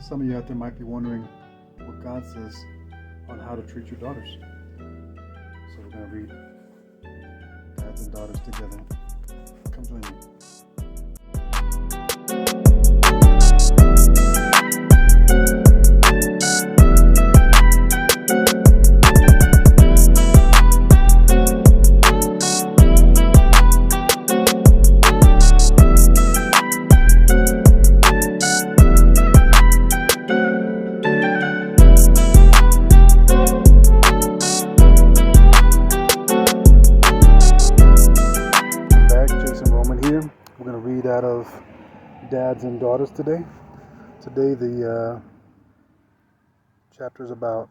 Some of you out there might be wondering what God says on how to treat your daughters. So we're going to read Dads and Daughters together. Come join me. Out of Dads and Daughters today. Today the chapter is about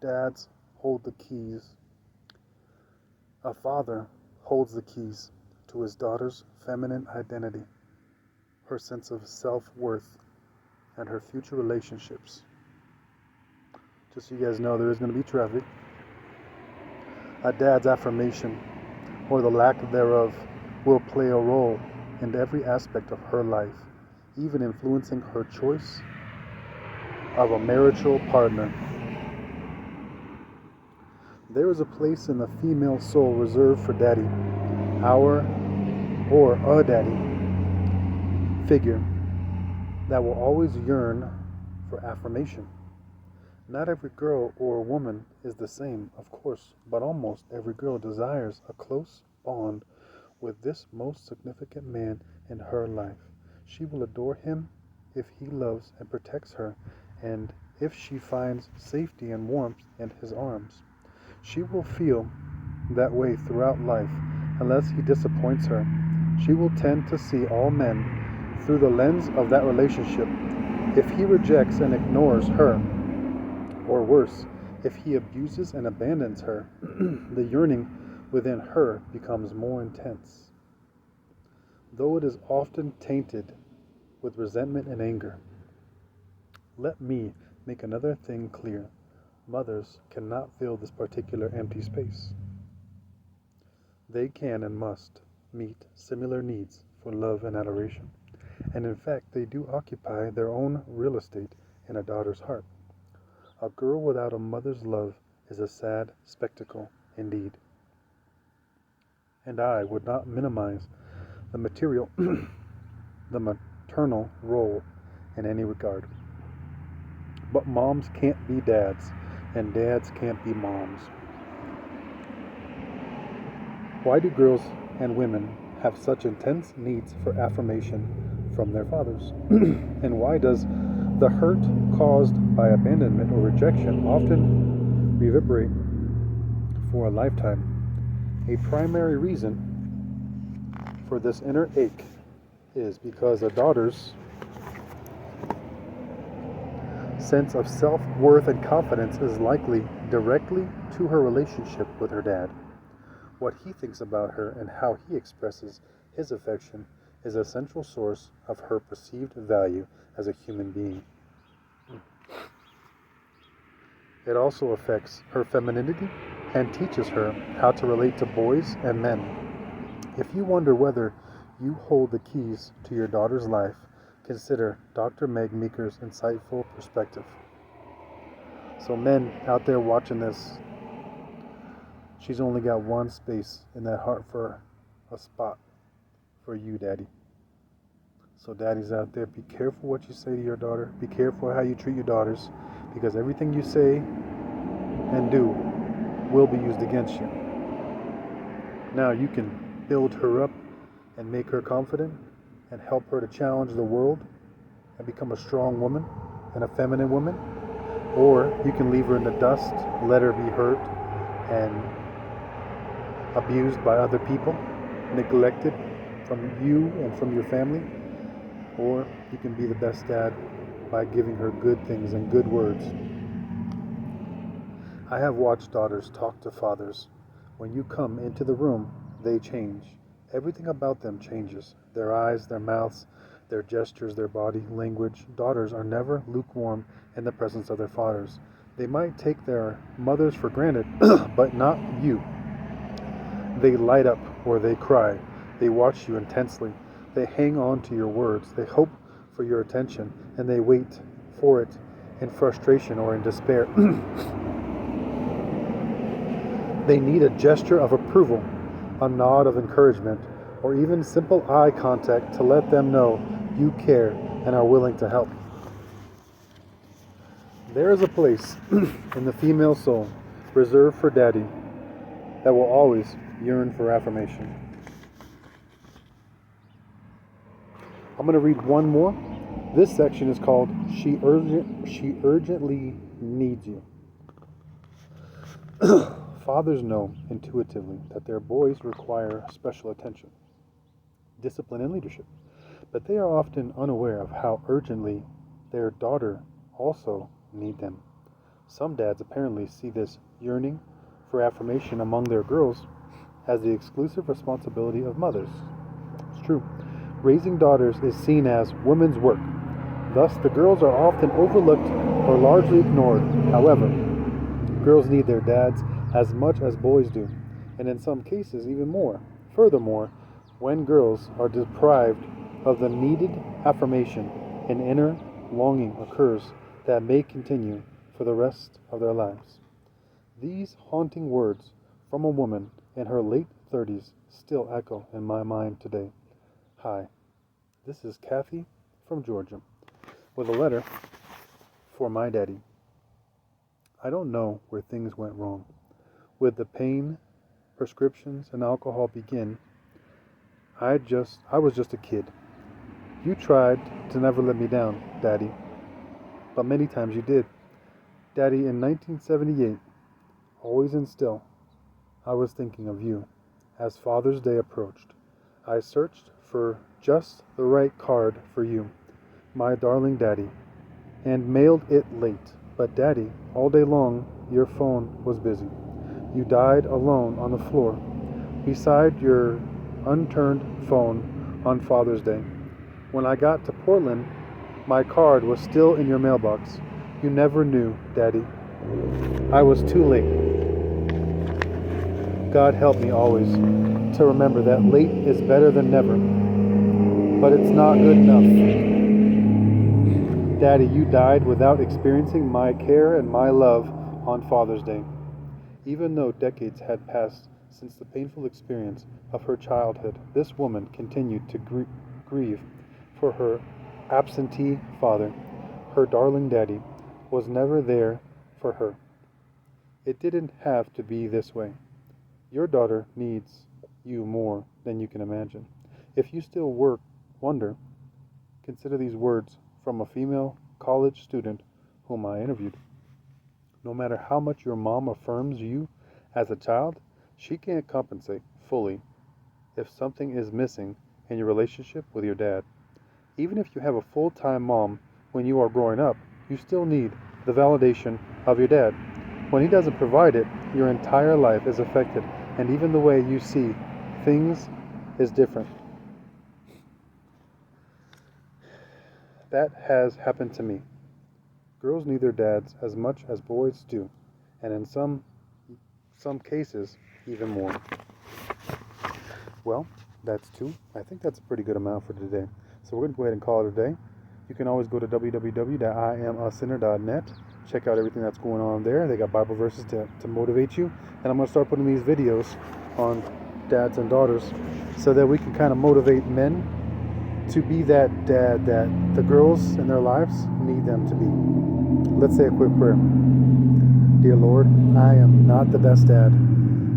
dads hold the keys. A father holds the keys to his daughter's feminine identity, her sense of self-worth, and her future relationships. Just so you guys know, there is going to be traffic. A dad's affirmation, or the lack thereof, will play a role in every aspect of her life, even influencing her choice of a marital partner. There is a place in the female soul reserved for daddy, or a daddy figure that will always yearn for affirmation. Not every girl or woman is the same, of course, but almost every girl desires a close bond with this most significant man in her life. She will adore him if he loves and protects her, and if she finds safety and warmth in his arms. She will feel that way throughout life unless he disappoints her. She will tend to see all men through the lens of that relationship. If he rejects and ignores her, or worse, if he abuses and abandons her, the yearning within her becomes more intense, though it is often tainted with resentment and anger. Let me make another thing clear. Mothers cannot fill this particular empty space. They can and must meet similar needs for love and adoration, and in fact they do occupy their own real estate in a daughter's heart. A girl without a mother's love is a sad spectacle indeed. And I would not minimize the the maternal role in any regard. But moms can't be dads, and dads can't be moms. Why do girls and women have such intense needs for affirmation from their fathers? And why does the hurt caused by abandonment or rejection often reverberate for a lifetime? A primary reason for this inner ache is because a daughter's sense of self-worth and confidence is likely directly to her relationship with her dad. What he thinks about her and how he expresses his affection is a central source of her perceived value as a human being. It also affects her femininity and teaches her how to relate to boys and men. If you wonder whether you hold the keys to your daughter's life, consider Dr. Meg Meeker's insightful perspective. So men out there watching this, she's only got one space in that heart for a spot for you, Daddy. So daddies out there, be careful what you say to your daughter. Be careful how you treat your daughters, because everything you say and do will be used against you. Now you can build her up and make her confident and help her to challenge the world and become a strong woman and a feminine woman, or you can leave her in the dust, let her be hurt and abused by other people, neglected from you and from your family, or you can be the best dad by giving her good things and good words. I have watched daughters talk to fathers. When you come into the room, they change. Everything about them changes. Their eyes, their mouths, their gestures, their body language. Daughters are never lukewarm in the presence of their fathers. They might take their mothers for granted, but not you. They light up or they cry. They watch you intensely. They hang on to your words. They hope for your attention, and they wait for it in frustration or in despair. They need a gesture of approval, a nod of encouragement, or even simple eye contact to let them know you care and are willing to help. There is a place in the female soul reserved for daddy that will always yearn for affirmation. I'm going to read one more. This section is called She Urgently Needs You. Fathers know intuitively that their boys require special attention, discipline, and leadership, but they are often unaware of how urgently their daughter also need them. Some dads apparently see this yearning for affirmation among their girls as the exclusive responsibility of mothers. It's true. Raising daughters is seen as women's work. Thus, the girls are often overlooked or largely ignored. However, girls need their dads as much as boys do, and in some cases even more. Furthermore, when girls are deprived of the needed affirmation, an inner longing occurs that may continue for the rest of their lives. These haunting words from a woman in her late 30s still echo in my mind today. Hi, this is Kathy from Georgia with a letter for my daddy. I don't know where things went wrong. With the pain, prescriptions, and alcohol begin, I was just a kid. You tried to never let me down, Daddy, but many times you did. Daddy, in 1978, always and still, I was thinking of you. As Father's Day approached, I searched for just the right card for you, my darling Daddy, and mailed it late. But Daddy, all day long, your phone was busy. You died alone on the floor, beside your unturned phone on Father's Day. When I got to Portland, my card was still in your mailbox. You never knew, Daddy. I was too late. God help me always to remember that late is better than never. But it's not good enough. Daddy, you died without experiencing my care and my love on Father's Day. Even though decades had passed since the painful experience of her childhood, this woman continued to grieve for her absentee father. Her darling Daddy was never there for her. It didn't have to be this way. Your daughter needs you more than you can imagine. If you still wonder, consider these words from a female college student whom I interviewed. No matter how much your mom affirms you as a child, she can't compensate fully if something is missing in your relationship with your dad. Even if you have a full-time mom when you are growing up, you still need the validation of your dad. When he doesn't provide it, your entire life is affected, and even the way you see things is different. That has happened to me. Girls need their dads as much as boys do, and in some cases, even more. Well, that's two. I think that's a pretty good amount for today. So we're going to go ahead and call it a day. You can always go to www.iamasinner.net. Check out everything that's going on there. They got Bible verses to motivate you. And I'm going to start putting these videos on dads and daughters so that we can kind of motivate men to be that dad that the girls in their lives need them to be. Let's say a quick prayer. Dear Lord, I am not the best dad.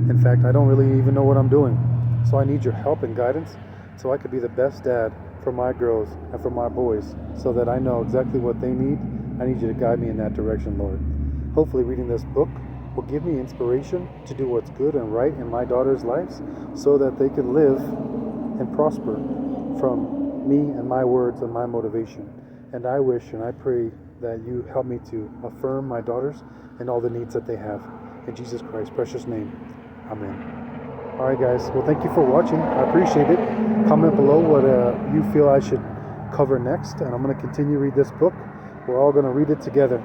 In fact, I don't really even know what I'm doing. So I need your help and guidance so I could be the best dad for my girls and for my boys so that I know exactly what they need. I need you to guide me in that direction, Lord. Hopefully reading this book will give me inspiration to do what's good and right in my daughters' lives so that they can live and prosper from me and my words and my motivation. And I wish and I pray that you help me to affirm my daughters and all the needs that they have. In Jesus Christ's precious name, amen. Alright guys, well thank you for watching. I appreciate it. Comment below what you feel I should cover next, and I'm going to continue to read this book. We're all going to read it together,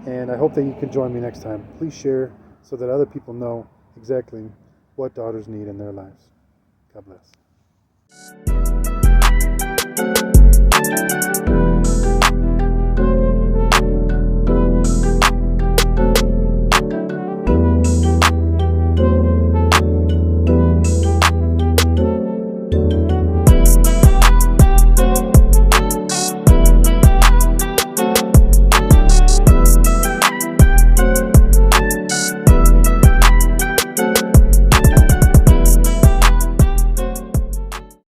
and I hope that you can join me next time. Please share so that other people know exactly what daughters need in their lives. God bless.